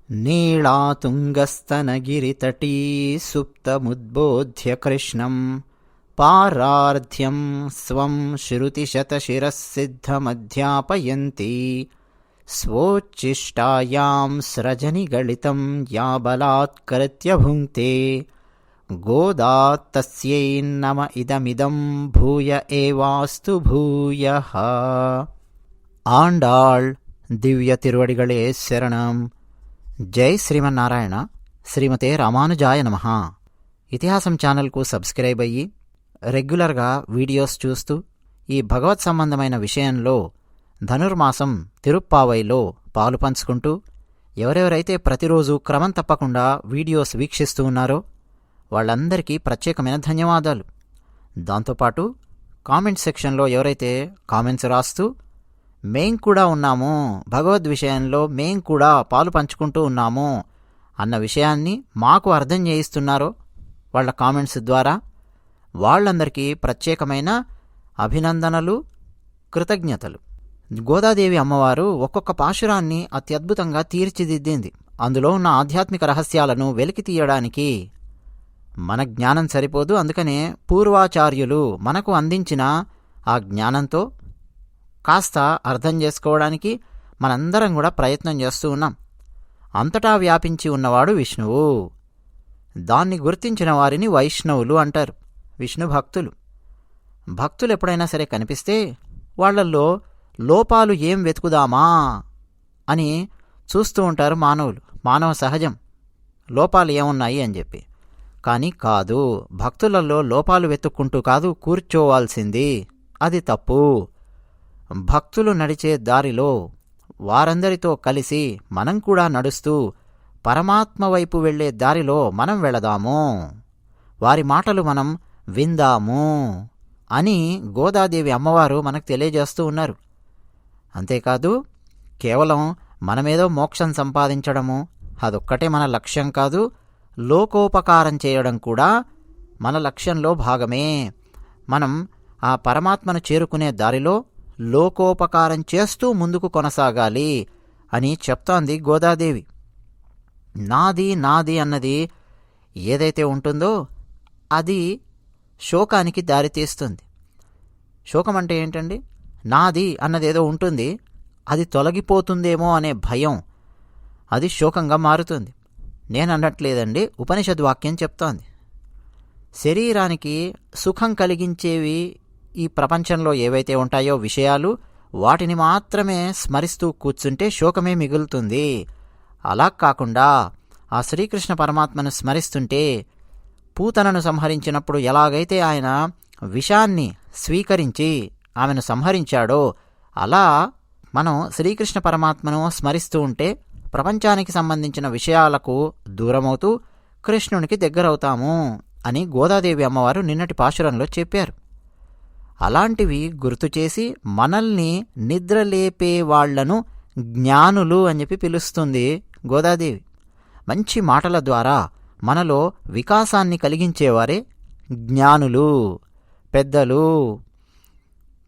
नीलातुङ्गस्तनगिरितटी सुप्तमुद्बोध्य कृष्णं पारार्ध्यं स्वं श्रुतिशतशिरःसिद्धमध्यापयन्ती स्वोच्छिष्टायां स्रजनिगलितं या बलात्कृत्य भुङ्क्ते गोदा तस्यै नम इदमिदं भूय एवास्तु भूयः. ఆండాళ్ దివ్య తిరువడిగళే శరణం. జై శ్రీమన్నారాయణ. శ్రీమతే రామానుజాయ నమః. ఇతిహాసం ఛానల్కు సబ్స్క్రైబ్ అయ్యి రెగ్యులర్గా వీడియోస్ చూస్తూ ఈ భగవత్ సంబంధమైన విషయంలో ధనుర్మాసం తిరుప్పావైలో పాలు పంచుకుంటూ ఎవరెవరైతే ప్రతిరోజు క్రమం తప్పకుండా వీడియోస్ వీక్షిస్తూ ఉన్నారో వాళ్ళందరికీ ప్రత్యేకమైన ధన్యవాదాలు. దాంతోపాటు కామెంట్ సెక్షన్లో ఎవరైతే కామెంట్స్ రాస్తూ మేం కూడా ఉన్నాము, భగవద్ విషయంలో మేం కూడా పాలు పంచుకుంటూ ఉన్నాము అన్న విషయాన్ని మాకు అర్థం చేయిస్తున్నారో వాళ్ళ కామెంట్స్ ద్వారా వాళ్ళందరికీ ప్రత్యేకమైన అభినందనలు, కృతజ్ఞతలు. గోదాదేవి అమ్మవారు ఒక్కొక్క పాశురాన్ని అత్యద్భుతంగా తీర్చిదిద్దింది. అందులో ఉన్న ఆధ్యాత్మిక రహస్యాలను వెలికి తీయడానికి మన జ్ఞానం సరిపోదు. అందుకనే పూర్వాచార్యులు మనకు అందించిన ఆ జ్ఞానంతో కాస్త అర్థం చేసుకోవడానికి మనందరం కూడా ప్రయత్నం చేస్తూ ఉన్నాం. అంతటా వ్యాపించి ఉన్నవాడు విష్ణువు. దాన్ని గుర్తించిన వారిని వైష్ణవులు అంటారు, విష్ణు భక్తులు. భక్తులు ఎప్పుడైనా సరే కనిపిస్తే వాళ్లల్లో లోపాలు ఏం వెతుకుదామా అని చూస్తూ ఉంటారు మానవులు. మానవ సహజం లోపాలు ఏమున్నాయి అని చెప్పి. కానీ కాదు, భక్తులలో లోపాలు వెతుక్కుంటూ కాదు కూర్చోవాల్సింది. అది తప్పు. భక్తులు నడిచే దారిలో వారందరితో కలిసి మనం కూడా నడుస్తూ పరమాత్మ వైపు వెళ్లే దారిలో మనం వెళదాము, వారి మాటలు మనం విందాము అని గోదాదేవి అమ్మవారు మనకు తెలియజేస్తూ ఉన్నారు. అంతేకాదు, కేవలం మనమేదో మోక్షం సంపాదించడము అదొక్కటే మన లక్ష్యం కాదు, లోకోపకారం చేయడం కూడా మన లక్ష్యంలో భాగమే. మనం ఆ పరమాత్మను చేరుకునే దారిలో లోకోపకారం చేస్తూ ముందుకు కొనసాగాలి అని చెప్తోంది గోదాదేవి. నాది నాది అన్నది ఏదైతే ఉంటుందో అది శోకానికి దారితీస్తుంది. శోకం అంటే ఏంటండి? నాది అన్నదేదో ఉంటుంది, అది తొలగిపోతుందేమో అనే భయం, అది శోకంగా మారుతుంది. నేనన్నట్లేదండి, ఉపనిషద్ వాక్యం చెప్తోంది. శరీరానికి సుఖం కలిగించేవి ఈ ప్రపంచంలో ఏవైతే ఉంటాయో విషయాలు, వాటిని మాత్రమే స్మరిస్తూ కూర్చుంటే శోకమే మిగులుతుంది. అలా కాకుండా ఆ శ్రీకృష్ణ పరమాత్మను స్మరిస్తుంటే, పూతనను సంహరించినప్పుడు ఎలాగైతే ఆయన విషాన్ని స్వీకరించి ఆమెను సంహరించాడో అలా మనం శ్రీకృష్ణ పరమాత్మను స్మరిస్తూ ఉంటే ప్రపంచానికి సంబంధించిన విషయాలకు దూరమవుతూ కృష్ణునికి దగ్గరవుతాము అని గోదాదేవి అమ్మవారు నిన్నటి పాశురంలో చెప్పారు. అలాంటివి గుర్తు చేసి మనల్ని నిద్రలేపే వాళ్లను జ్ఞానులు అని చెప్పి పిలుస్తుంది గోదాదేవి. మంచి మాటల ద్వారా మనలో వికాసాన్ని కలిగించేవారే జ్ఞానులు, పెద్దలు.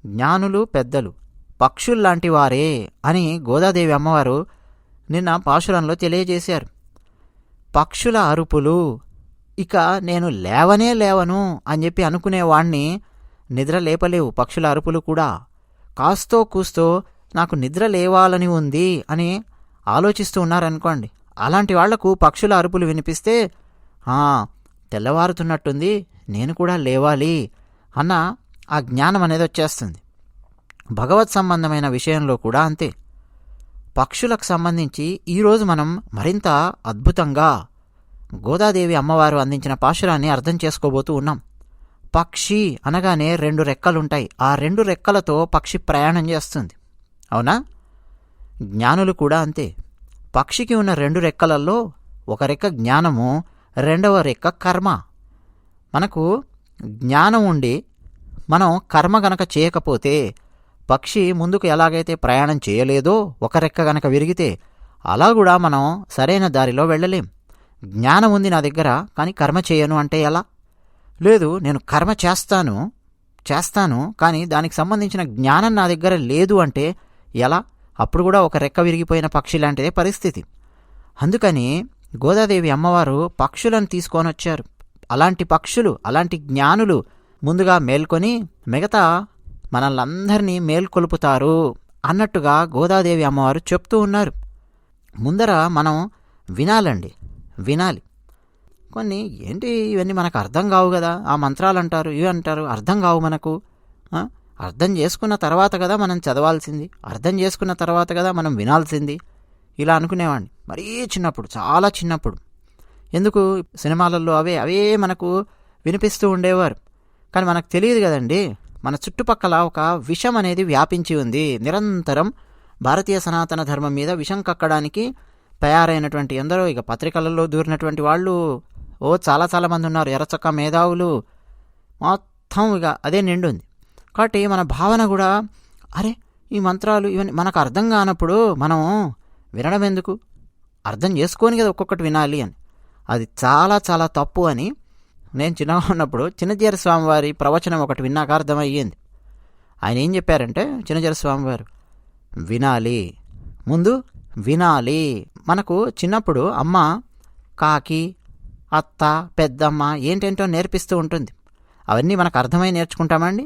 జ్ఞానులు, పెద్దలు పక్షుల్లాంటి వారే అని గోదాదేవి అమ్మవారు నిన్న పాశురంలో తెలియజేశారు. పక్షుల అరుపులు, ఇక నేను లేవనే లేవను అని చెప్పి అనుకునేవాణ్ణి నిద్ర లేపలేవు. పక్షుల అరుపులు కూడా కాస్తో కూస్తో నాకు నిద్ర లేవాలని ఉంది అని ఆలోచిస్తూ ఉన్నారనుకోండి, అలాంటి వాళ్లకు పక్షుల అరుపులు వినిపిస్తే తెల్లవారుతున్నట్టుంది, నేను కూడా లేవాలి అన్న ఆ జ్ఞానం అనేది వచ్చేస్తుంది. భగవత్ సంబంధమైన విషయంలో కూడా అంతే. పక్షులకు సంబంధించి ఈరోజు మనం మరింత అద్భుతంగా గోదాదేవి అమ్మవారు అందించిన పాశురాన్ని అర్థం చేసుకోబోతూ ఉన్నాం. పక్షి అనగానే 2 రెక్కలుంటాయి. ఆ 2 రెక్కలతో పక్షి ప్రయాణం చేస్తుంది, అవునా? జ్ఞానులు కూడా అంతే. పక్షికి ఉన్న 2 రెక్కలలో ఒక రెక్క జ్ఞానము, రెండవ రెక్క కర్మ. మనకు జ్ఞానం ఉండి మనం కర్మ గనక చేయకపోతే పక్షి ముందుకు ఎలాగైతే ప్రయాణం చేయలేదో, ఒక రెక్క గనక విరిగితే అలా కూడా మనం సరైన దారిలో వెళ్ళలేం. జ్ఞానం ఉంది నా దగ్గర, కానీ కర్మ చేయను అంటే ఎలా? లేదు, నేను కర్మ చేస్తాను కానీ దానికి సంబంధించిన జ్ఞానం నా దగ్గర లేదు అంటే ఎలా? అప్పుడు కూడా ఒక రెక్క విరిగిపోయిన పక్షి లాంటిదే పరిస్థితి. అందుకని గోదాదేవి అమ్మవారు పక్షులను తీసుకొని వచ్చారు. అలాంటి పక్షులు, అలాంటి జ్ఞానులు ముందుగా మేల్కొని మిగతా మనల్నందరినీ మేల్కొలుపుతారు అన్నట్టుగా గోదాదేవి అమ్మవారు చెప్తూ ఉన్నారు. ముందర మనం వినాలండి, వినాలి. కొన్ని ఏంటి ఇవన్నీ మనకు అర్థం కావు కదా, ఆ మంత్రాలు అంటారు, ఇవి అంటారు, అర్థం కావు మనకు. అర్థం చేసుకున్న తర్వాత కదా మనం చదవాల్సింది, అర్థం చేసుకున్న తర్వాత కదా మనం వినాల్సింది, ఇలా అనుకునేవాడిని మరీ చిన్నప్పుడు, చాలా చిన్నప్పుడు. ఎందుకు సినిమాలలో అవే మనకు వినిపిస్తూ ఉండేవారు. కానీ మనకు తెలియదు కదండి, మన చుట్టుపక్కల ఒక విషం అనేది వ్యాపించి ఉంది. నిరంతరం భారతీయ సనాతన ధర్మం మీద విషం కక్కడానికి తయారైనటువంటి ఎందరో ఇక పత్రికలలో దూరినటువంటి వాళ్ళు చాలా చాలామంది ఉన్నారు. ఎర్రచక్క మేధావులు మొత్తం ఇక అదే నిండుంది. కాబట్టి మన భావన కూడా అరే ఈ మంత్రాలు ఇవన్నీ మనకు అర్థం కానప్పుడు మనం వినడం ఎందుకు, అర్థం చేసుకొని కదా ఒక్కొక్కటి వినాలి అని. అది చాలా చాలా తప్పు అని నేను చిన్నగా ఉన్నప్పుడు చిన్నజీర స్వామివారి ప్రవచనం ఒకటి విన్నాక అర్థమయ్యింది. ఆయన ఏం చెప్పారంటే, చిన్నజీర స్వామివారు వినాలి, ముందు వినాలి. మనకు చిన్నప్పుడు అమ్మ కాకి, అత్త, పెద్దమ్మ ఏంటేంటో నేర్పిస్తూ ఉంటుంది. అవన్నీ మనకు అర్థమై నేర్చుకుంటామండి?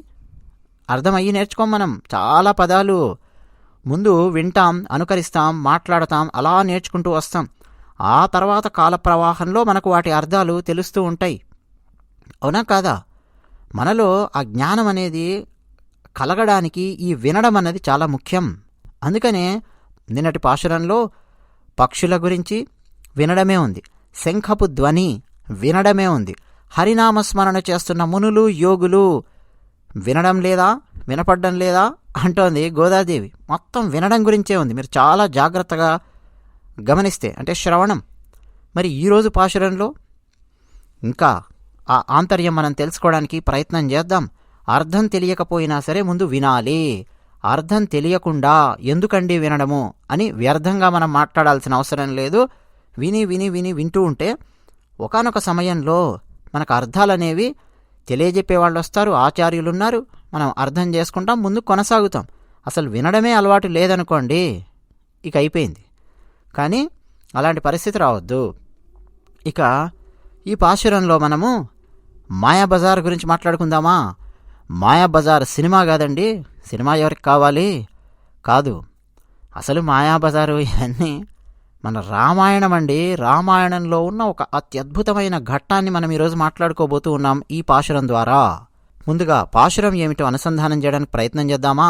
అర్థమయ్యి నేర్చుకోం. మనం చాలా పదాలు ముందు వింటాం, అనుకరిస్తాం, మాట్లాడతాం, అలా నేర్చుకుంటూ వస్తాం. ఆ తర్వాత కాల ప్రవాహంలో మనకు వాటి అర్థాలు తెలుస్తూ ఉంటాయి. అవునా కాదా? మనలో ఆ జ్ఞానం అనేది కలగడానికి ఈ వినడం అన్నది చాలా ముఖ్యం. అందుకనే నిన్నటి పాశురంలో పక్షుల గురించి వినడమే ఉంది, శంఖపు ధ్వని వినడమే ఉంది, హరినామస్మరణ చేస్తున్న మునులు యోగులు వినడం లేదా, వినపడ్డం లేదా అంటోంది గోదాదేవి. మొత్తం వినడం గురించే ఉంది. మీరు చాలా జాగ్రత్తగా గమనిస్తే, అంటే శ్రవణం. మరి ఈరోజు పాశురంలో ఇంకా ఆ ఆంతర్యం మనం తెలుసుకోవడానికి ప్రయత్నం చేద్దాం. అర్థం తెలియకపోయినా సరే ముందు వినాలి. అర్థం తెలియకుండా ఎందుకండి వినడము అని వ్యర్థంగా మనం మాట్లాడాల్సిన అవసరం లేదు. విని విని విని వింటూ ఉంటే ఒకానొక సమయంలో మనకు అర్థాలనేవి తెలియజెప్పే వాళ్ళు వస్తారు, ఆచార్యులున్నారు, మనం అర్థం చేసుకుంటాం, ముందు కొనసాగుతాం. అసలు వినడమే అలవాటు లేదనుకోండి, ఇక అయిపోయింది. కానీ అలాంటి పరిస్థితి రావద్దు. ఇక ఈ పాశురంలో మనము మాయాబజార్ గురించి మాట్లాడుకుందామా? మాయాబజార్ సినిమా కాదండి. సినిమా ఎవరికి కావాలి? కాదు. అసలు మాయాబజారు ఇవన్నీ మన రామాయణం అండి. రామాయణంలో ఉన్న ఒక అత్యద్భుతమైన ఘట్టాన్ని మనం ఈరోజు మాట్లాడుకోబోతూ ఉన్నాం ఈ పాశురం ద్వారా. ముందుగా పాశురం ఏమిటో అనుసంధానం చేయడానికి ప్రయత్నం చేద్దామా?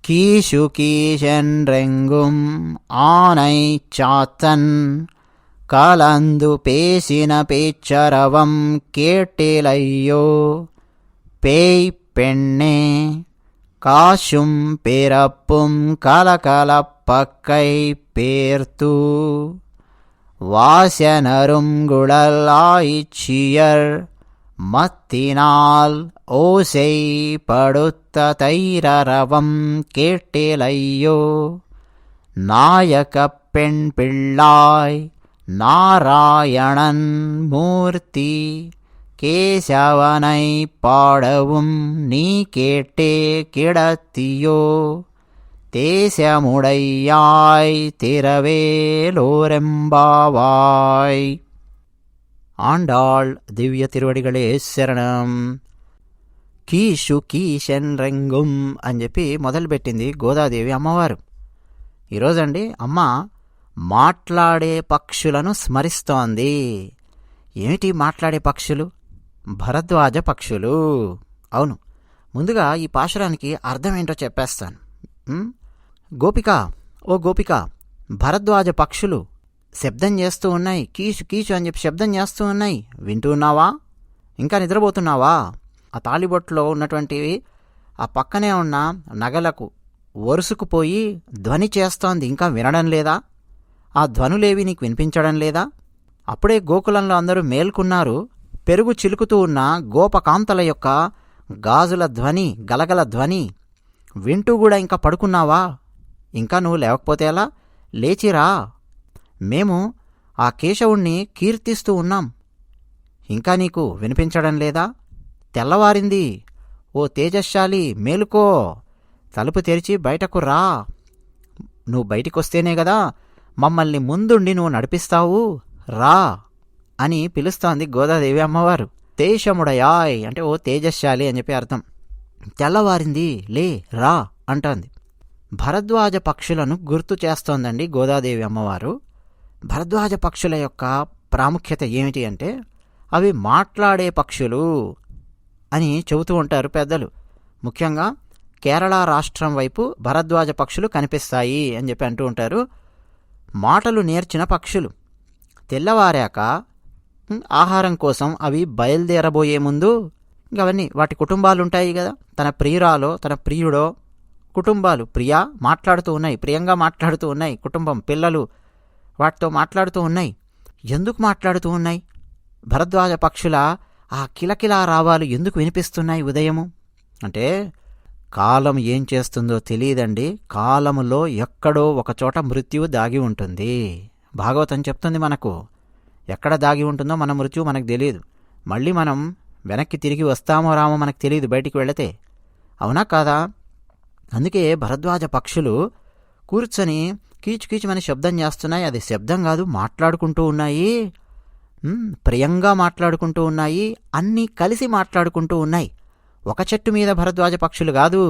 కీషు కీషన్ రెంగుం ఆనై చాతన్ కలందు పేసిన పేచ్చరవం కేటేలయ్యో பேய் பெண்ணே காசும் பிறப்பும் கலகலப்பக்கை பேர்த்து வாசனரும் குழலாய்ச்சியர் மத்தினால் ஓசை படுத்த தைரரவம் கேட்டேலையோ நாயக பெண் பிள்ளாய் நாராயணன் மூர்த்தி கேசவனை பாடவும் நீ கேட்டே கிடத்தியோ தேசமுடையாய் திரவேலோரெம்பாவாய். ఆండాళ్ దివ్య తిరువడిగళే శరణం. కీషు కీషెన్రెంగుం అని చెప్పి మొదలుపెట్టింది గోదాదేవి అమ్మవారు. ఈరోజండి అమ్మ మాట్లాడే పక్షులను స్మరిస్తోంది. ఏమిటి మాట్లాడే పక్షులు? భరద్వాజ పక్షులు. అవును, ముందుగా ఈ పాశురానికి అర్థం ఏంటో చెప్పేస్తాను. గోపిక, ఓ గోపిక, భరద్వాజ పక్షులు శబ్దం చేస్తూ ఉన్నాయి, కీచు కీచు అని చెప్పి శబ్దం చేస్తూ ఉన్నాయి. వింటూ ఉన్నావా? ఇంకా నిద్రపోతున్నావా? ఆ తాళిబొట్టులో ఉన్నటువంటివి ఆ పక్కనే ఉన్న నగలకు వరుసుకుపోయి ధ్వని చేస్తోంది. ఇంకా వినడం లేదా? ఆ ధ్వనులేవి నీకు వినిపించడం లేదా? అప్పుడే గోకులంలో అందరూ మేల్కున్నారు. పెరుగు చిలుకుతూ ఉన్న గోపకాంతల యొక్క గాజుల ధ్వని, గలగల ధ్వని వింటూ కూడా ఇంకా పడుకున్నావా? ఇంకా నువ్వు లేవకపోతే ఎలా? లేచిరా. మేము ఆ కేశవుణ్ణి కీర్తిస్తూ ఉన్నాం. ఇంకా నీకు వినిపించడం లేదా? తెల్లవారింది. ఓ తేజశ్శాలి, మేలుకో. తలుపు తెరిచి బయటకు రా. నువ్వు బయటికొస్తేనే కదా మమ్మల్ని ముందుండి నువ్వు నడిపిస్తావు, రా అని పిలుస్తోంది గోదాదేవి అమ్మవారు. తేజముడయాయ్ అంటే ఓ తేజశాలి అని చెప్పి అర్థం. తెల్లవారింది, లే రా అంటోంది. భరద్వాజ పక్షులను గుర్తు చేస్తోందండి గోదాదేవి అమ్మవారు. భరద్వాజ పక్షుల యొక్క ప్రాముఖ్యత ఏమిటి అంటే అవి మాట్లాడే పక్షులు అని చెబుతూ ఉంటారు పెద్దలు. ముఖ్యంగా కేరళ రాష్ట్రం వైపు భరద్వాజ పక్షులు కనిపిస్తాయి అని చెప్పి అంటూ ఉంటారు. మాటలు నేర్చిన పక్షులు. తెల్లవారాక ఆహారం కోసం అవి బయలుదేరబోయే ముందు అవన్నీ వాటి కుటుంబాలు ఉంటాయి కదా, తన ప్రియురాలో తన ప్రియుడో కుటుంబాలు మాట్లాడుతూ ఉన్నాయి, ప్రియంగా మాట్లాడుతూ ఉన్నాయి. కుటుంబం పిల్లలు వాటితో మాట్లాడుతూ ఉన్నాయి. ఎందుకు మాట్లాడుతూ ఉన్నాయి? భరద్వాజ పక్షుల ఆ కిలకిలా రావాలు ఎందుకు వినిపిస్తున్నాయి ఉదయము అంటే కాలం ఏం చేస్తుందో తెలియదండి. కాలములో ఎక్కడో ఒకచోట మృత్యువు దాగి ఉంటుంది. భాగవతం చెప్తుంది మనకు. ఎక్కడ దాగి ఉంటుందో మన మృత్యువు మనకు తెలియదు. మళ్ళీ మనం వెనక్కి తిరిగి వస్తామో రామో మనకు తెలియదు బయటికి వెళితే. అవునా కాదా? అందుకే భరద్వాజ పక్షులు కూర్చొని కీచుకీచుమని శబ్దం చేస్తున్నాయి. అది శబ్దం కాదు, మాట్లాడుకుంటూ ఉన్నాయి. ప్రియంగా మాట్లాడుకుంటూ ఉన్నాయి. అన్నీ కలిసి మాట్లాడుకుంటూ ఉన్నాయి. ఒక చెట్టు మీద భరద్వాజ పక్షులు కాదు,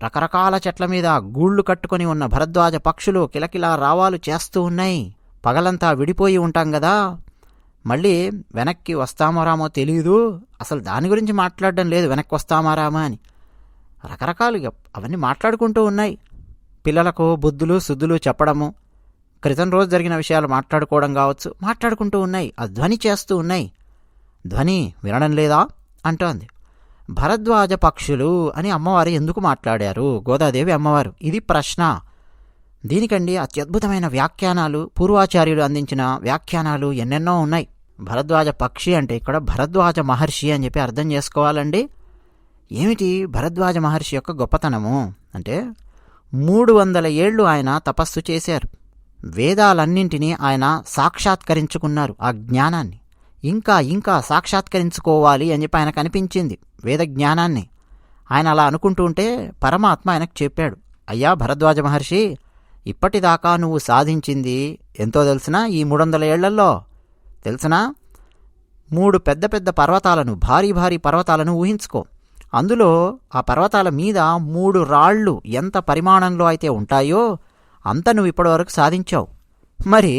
రకరకాల చెట్ల మీద గూళ్ళు కట్టుకొని ఉన్న భరద్వాజ పక్షులు కిలకిలా రావాలు చేస్తూ ఉన్నాయి. పగలంతా విడిపోయి ఉంటాం కదా, మళ్ళీ వెనక్కి వస్తామో రామో తెలియదు. అసలు దాని గురించి మాట్లాడడం లేదు, వెనక్కి వస్తామా రామా అని. రకరకాలుగా అవన్నీ మాట్లాడుకుంటూ ఉన్నాయి. పిల్లలకు బుద్ధులు శుద్ధులు చెప్పడము, క్రితం రోజు జరిగిన విషయాలు మాట్లాడుకోవడం కావచ్చు, మాట్లాడుకుంటూ ఉన్నాయి. ఆ ధ్వని చేస్తూ ఉన్నాయి. ధ్వని వినడం లేదా అంటోంది. భరద్వాజ పక్షులు అని అమ్మవారు ఎందుకు మాట్లాడారు గోదాదేవి అమ్మవారు? ఇది ప్రశ్న. దీనికండి అత్యద్భుతమైన వ్యాఖ్యానాలు, పూర్వాచార్యులు అందించిన వ్యాఖ్యానాలు ఎన్నెన్నో ఉన్నాయి. భరద్వాజ పక్షి అంటే ఇక్కడ భరద్వాజ మహర్షి అని చెప్పి అర్థం చేసుకోవాలండి. ఏమిటి భరద్వాజ మహర్షి యొక్క గొప్పతనము అంటే 300 ఏళ్ళు ఆయన తపస్సు చేశారు. వేదాలన్నింటినీ ఆయన సాక్షాత్కరించుకున్నారు. ఆ జ్ఞానాన్ని ఇంకా ఇంకా సాక్షాత్కరించుకోవాలి అని చెప్పి ఆయనకు అనిపించింది. వేద జ్ఞానాన్ని ఆయన అలా అనుకుంటూ ఉంటే పరమాత్మ ఆయనకు చెప్పాడు, అయ్యా భరద్వాజ మహర్షి, ఇప్పటిదాకా నువ్వు సాధించింది ఎంతో తెలిసినా ఈ 300 ఏళ్లలో తెలిసినా 3 పెద్ద పెద్ద పర్వతాలను, భారీ భారీ పర్వతాలను ఊహించుకో. అందులో ఆ పర్వతాల మీద 3 రాళ్ళు ఎంత పరిమాణంలో అయితే ఉంటాయో అంత నువ్వు ఇప్పటివరకు సాధించావు. మరి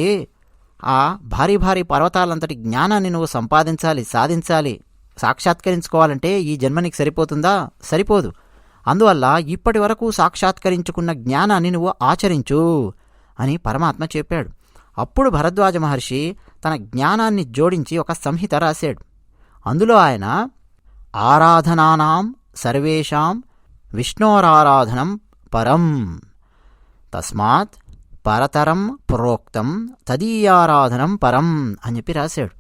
ఆ భారీ భారీ పర్వతాలంతటి జ్ఞానాన్ని నువ్వు సంపాదించాలి, సాధించాలి, సాక్షాత్కరించుకోవాలంటే ఈ జన్మనికి సరిపోతుందా? సరిపోదు. అందువల్ల ఇప్పటి వరకు సాక్షాత్కరించుకున్న జ్ఞానాన్ని నువ్వు ఆచరించు అని పరమాత్మ చెప్పాడు. అప్పుడు భరద్వాజ మహర్షి తన జ్ఞానాన్ని జోడించి ఒక సంహిత రాశాడు. అందులో ఆయన ఆరాధనానాం సర్వేషాం విష్ణోరారాధనం పరం తస్మాత్ పరతరం ప్రోక్తం తదీయారాధనం పరం అని చెప్పి రాశాడు.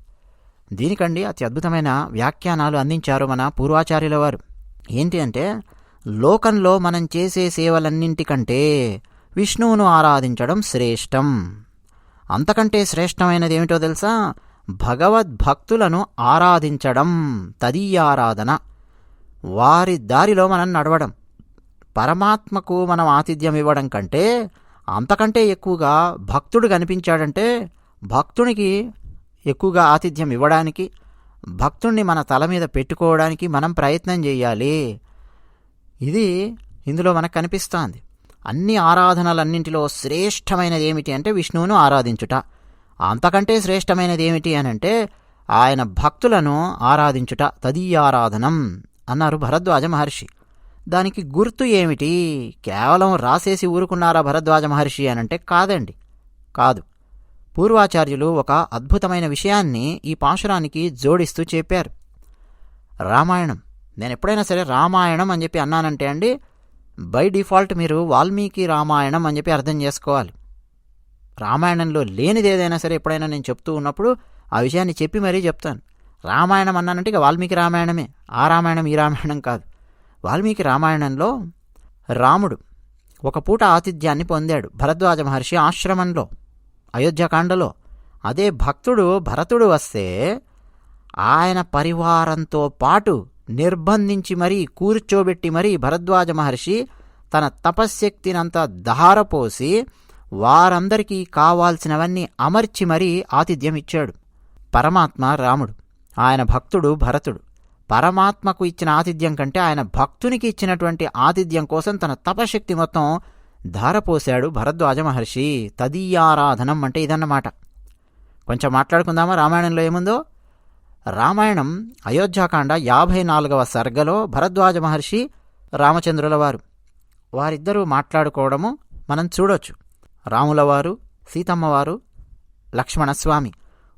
దీనికండి అత్యద్భుతమైన వ్యాఖ్యానాలు అందించారు మన పూర్వాచార్యుల వారు. ఏంటి అంటే లోకంలో మనం చేసే సేవలన్నింటికంటే విష్ణువును ఆరాధించడం శ్రేష్టం. అంతకంటే శ్రేష్టమైనది ఏమిటో తెలుసా? భగవద్భక్తులను ఆరాధించడం, తదీయారాధన, వారి దారిలో మనం నడవడం. పరమాత్మకు మనం ఆతిథ్యం ఇవ్వడం కంటే అంతకంటే ఎక్కువగా భక్తుడు కనిపించాడంటే భక్తునికి ఎక్కువగా ఆతిథ్యం ఇవ్వడానికి, భక్తుణ్ణి మన తల మీద పెట్టుకోవడానికి మనం ప్రయత్నం చేయాలి. ఇది ఇందులో మనకు కనిపిస్తోంది. అన్ని ఆరాధనలన్నింటిలో శ్రేష్టమైనది ఏమిటి అంటే విష్ణువును ఆరాధించుట. అంతకంటే శ్రేష్టమైనది ఏమిటి అనంటే ఆయన భక్తులను ఆరాధించుట, తదీయారాధనం అన్నారు భరద్వాజ మహర్షి. దానికి గుర్తు ఏమిటి? కేవలం రాసేసి ఊరుకున్నారా భరద్వాజ మహర్షి అనంటే కాదండి, కాదు. పూర్వాచార్యులు ఒక అద్భుతమైన విషయాన్ని ఈ పాశురానికి జోడిస్తూ చెప్పారు. రామాయణం. నేను ఎప్పుడైనా సరే రామాయణం అని చెప్పి అన్నానంటే అండి, బై డిఫాల్ట్ మీరు వాల్మీకి రామాయణం అని చెప్పి అర్థం చేసుకోవాలి. రామాయణంలో లేనిది ఏదైనా సరే ఎప్పుడైనా నేను చెప్తూ ఉన్నప్పుడు ఆ విషయాన్ని చెప్పి మరీ చెప్తాను. రామాయణం అన్నానంటే ఇక వాల్మీకి రామాయణమే, ఆ రామాయణం ఈ రామాయణం కాదు. వాల్మీకి రామాయణంలో రాముడు ఒక పూట ఆతిథ్యాన్ని పొందాడు భరద్వాజ మహర్షి ఆశ్రమంలో, అయోధ్యకాండలో. అదే భక్తుడు భరతుడు వస్తే ఆయన పరివారంతో పాటు నిర్బంధించి మరీ కూర్చోబెట్టి మరీ భరద్వాజ మహర్షి తన తపశ్శక్తినంతా ధారపోసి వారందరికీ కావాల్సినవన్నీ అమర్చి మరీ ఆతిథ్యం ఇచ్చాడు. పరమాత్మ రాముడు, ఆయన భక్తుడు భరతుడు. పరమాత్మకు ఇచ్చిన ఆతిథ్యం కంటే ఆయన భక్తునికి ఇచ్చినటువంటి ఆతిథ్యం కోసం తన తపశక్తి మొత్తం ధారపోశాడు భరద్వాజ మహర్షి. తదీయారాధనం అంటే ఇదన్నమాట. కొంచెం మాట్లాడుకుందామా రామాయణంలో ఏముందో? రామాయణం అయోధ్యాకాండ 54వ సర్గలో భరద్వాజ మహర్షి, రామచంద్రుల వారు వారిద్దరూ మాట్లాడుకోవడము మనం చూడొచ్చు. రాములవారు, సీతమ్మవారు, లక్ష్మణస్వామి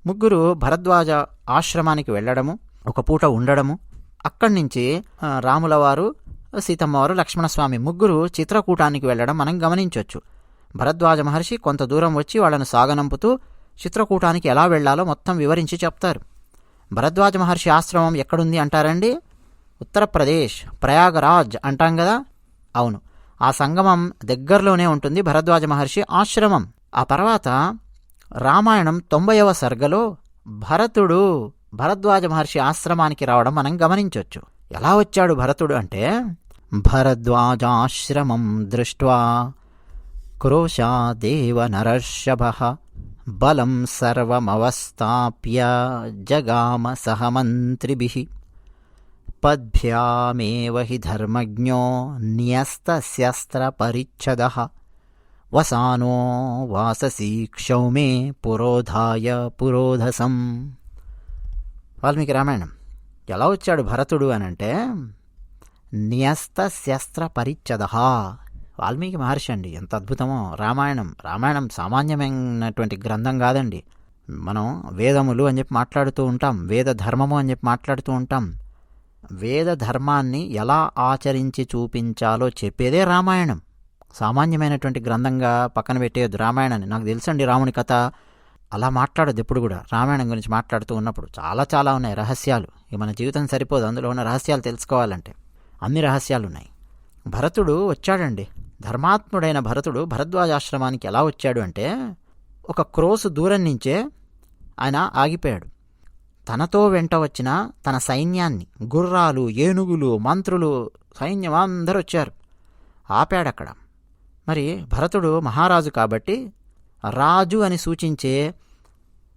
ముగ్గురు భరద్వాజ ఆశ్రమానికి వెళ్ళడము, ఒక పూట ఉండడము. అక్కడి నుంచి రాములవారు, సీతమ్మవారు, లక్ష్మణస్వామి ముగ్గురు చిత్రకూటానికి వెళ్ళడం మనం గమనించవచ్చు. భరద్వాజ మహర్షి కొంత దూరం వచ్చి వాళ్ళను సాగనంపుతూ చిత్రకూటానికి ఎలా వెళ్లాలో మొత్తం వివరించి చెప్తారు. భరద్వాజ మహర్షి ఆశ్రమం ఎక్కడుంది అంటారండి? ఉత్తరప్రదేశ్, ప్రయాగరాజ్ అంటాం కదా. అవును, ఆ సంగమం దగ్గరలోనే ఉంటుంది భరద్వాజ మహర్షి ఆశ్రమం. ఆ తర్వాత రామాయణం 90వ సర్గలో భరతుడు భరద్వాజ మహర్షి ఆశ్రమానికి రావడం మనం గమనించవచ్చు. ఎలా వచ్చాడు భరతుడు అంటే, భరద్వాజాశ్రమం దృష్ట్వా క్రోశాదేవ నరర్షభః బలం సర్వమవస్థాప్య జగామ సహమంత్రిభిః పద్భ్యామేవ హి ధర్మజ్ఞో న్యస్తశస్త్రపరిచ్ఛదః వసానో వాససి క్షౌమే పురోధాయ పురోధసం. వాల్మీకి రామాయణం. ఎలా వచ్చాడు భరతుడు అనంటే, న్యస్తశస్త్ర పరిచ్ఛదః. వాల్మీకి మహర్షి అండి, ఎంత అద్భుతమో రామాయణం. రామాయణం సామాన్యమైనటువంటి గ్రంథం కాదండి. మనం వేదములు అని చెప్పి మాట్లాడుతూ ఉంటాం, వేద ధర్మము అని చెప్పి మాట్లాడుతూ ఉంటాం. వేద ధర్మాన్ని ఎలా ఆచరించి చూపించాలో చెప్పేదే రామాయణం. సామాన్యమైనటువంటి గ్రంథంగా పక్కన పెట్టేయద్దు రామాయణాన్ని. నాకు తెలుసండి రాముని కథ, అలా మాట్లాడద్దు ఎప్పుడు కూడా. రామాయణం గురించి మాట్లాడుతూ ఉన్నప్పుడు చాలా ఉన్నాయి రహస్యాలు. ఇక మన జీవితం సరిపోదు అందులో ఉన్న రహస్యాలు తెలుసుకోవాలంటే. అన్ని రహస్యాలు ఉన్నాయి. భరతుడు వచ్చాడండి, ధర్మాత్ముడైన భరతుడు భరద్వాజాశ్రమానికి ఎలా వచ్చాడు అంటే, ఒక క్రోసు దూరం నుంచే ఆయన ఆగిపోయాడు. తనతో వెంట వచ్చిన తన సైన్యాన్ని, గుర్రాలు, ఏనుగులు, మంత్రులు, సైన్యం అందరూ వచ్చారు. ఆపాడక్కడ. మరి భరతుడు మహారాజు కాబట్టి రాజు అని సూచించే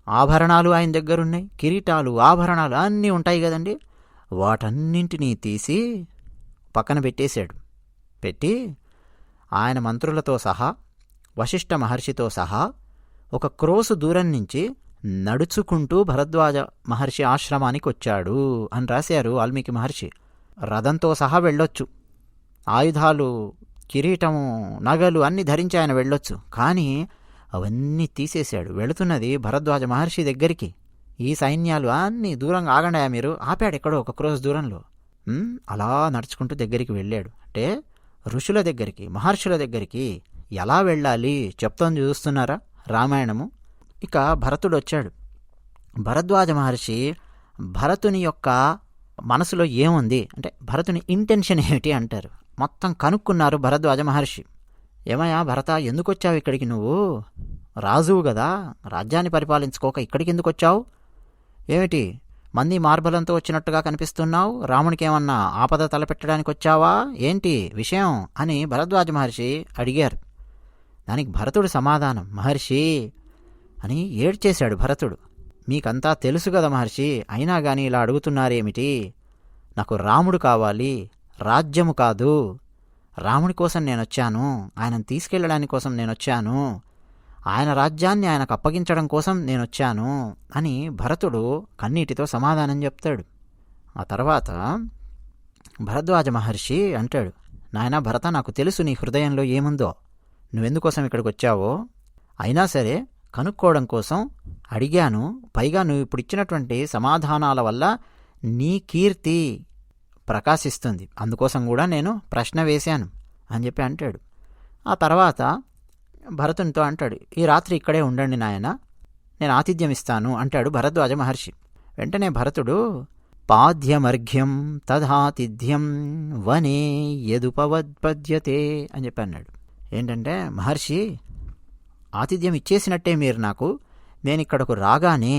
ఆభరణాలు ఆయన దగ్గరున్నాయి. కిరీటాలు, ఆభరణాలు అన్నీ ఉంటాయి కదండి. వాటన్నింటినీ తీసి పక్కన పెట్టేశాడు. పెట్టి ఆయన మంత్రులతో సహా, వశిష్ఠ మహర్షితో సహా ఒక క్రోసు దూరం నుంచి నడుచుకుంటూ భరద్వాజ మహర్షి ఆశ్రమానికి వచ్చాడు అని రాశారు వాల్మీకి మహర్షి. రథంతో సహా వెళ్ళొచ్చు, ఆయుధాలు, కిరీటము, నగలు అన్నీ ధరించి ఆయన వెళ్ళొచ్చు. కానీ అవన్నీ తీసేశాడు. వెళుతున్నది భరద్వాజ మహర్షి దగ్గరికి. ఈ సైన్యాలు అన్నీ దూరంగా ఆగండాయా మీరు, ఆపాడు ఎక్కడో ఒక క్రోస్ దూరంలో. అలా నడుచుకుంటూ దగ్గరికి వెళ్ళాడు. అంటే ఋషుల దగ్గరికి, మహర్షుల దగ్గరికి ఎలా వెళ్ళాలి చెప్తోంది, చూస్తున్నారా రామాయణము. ఇక భరతుడు వచ్చాడు. భరద్వాజ మహర్షి భరతుని యొక్క మనసులో ఏముంది అంటే, భరతుని ఇంటెన్షన్ ఏమిటి అంటారు. మొత్తం కనుక్కున్నారు భరద్వాజ మహర్షి. ఏమయ్యా భరత, ఎందుకు వచ్చావు ఇక్కడికి? నువ్వు రాజువు కదా, రాజ్యాన్ని పరిపాలించుకోక ఇక్కడికి ఎందుకు వచ్చావు? ఏమిటి మంది మార్బలంతో వచ్చినట్టుగా కనిపిస్తున్నావు? రామునికి ఏమన్నా ఆపద తలపెట్టడానికి వచ్చావా ఏంటి విషయం అని భరద్వాజ మహర్షి అడిగారు. దానికి భరతుడు సమాధానం, మహర్షి అని ఏడ్చేశాడు భరతుడు. మీకంతా తెలుసు కదా మహర్షి, అయినా కానీ ఇలా అడుగుతున్నారేమిటి? నాకు రాముడు కావాలి, రాజ్యము కాదు. రాముడి కోసం నేనొచ్చాను, ఆయనను తీసుకెళ్ళడానికి కోసం నేనొచ్చాను, ఆయన రాజ్యాన్ని ఆయనకు అప్పగించడం కోసం నేనొచ్చాను అని భరతుడు కన్నీటితో సమాధానం చెప్తాడు. ఆ తర్వాత భరద్వాజ మహర్షి అంటాడు, నాయనా భరత, నాకు తెలుసు నీ హృదయంలో ఏముందో, నువ్వెందుకోసం ఇక్కడికి వచ్చావో. అయినా సరే కనుక్కోవడం కోసం అడిగాను. పైగా నువ్వు ఇప్పుడు ఇచ్చినటువంటి సమాధానాల వల్ల నీ కీర్తి ప్రకాశిస్తుంది, అందుకోసం కూడా నేను ప్రశ్న వేశాను అని చెప్పి అంటాడు. ఆ తర్వాత భరతునితో అంటాడు, ఈ రాత్రి ఇక్కడే ఉండండి నాయన, నేను ఆతిథ్యం ఇస్తాను అంటాడు భరద్వాజ మహర్షి. వెంటనే భరతుడు పాద్యమర్ఘ్యం తదాతిథ్యం వనే యదుపవద్పద్యతే అని చెప్పి అన్నాడు. ఏంటంటే, మహర్షి ఆతిథ్యం ఇచ్చేసినట్టే మీరు నాకు. నేను ఇక్కడకు రాగానే,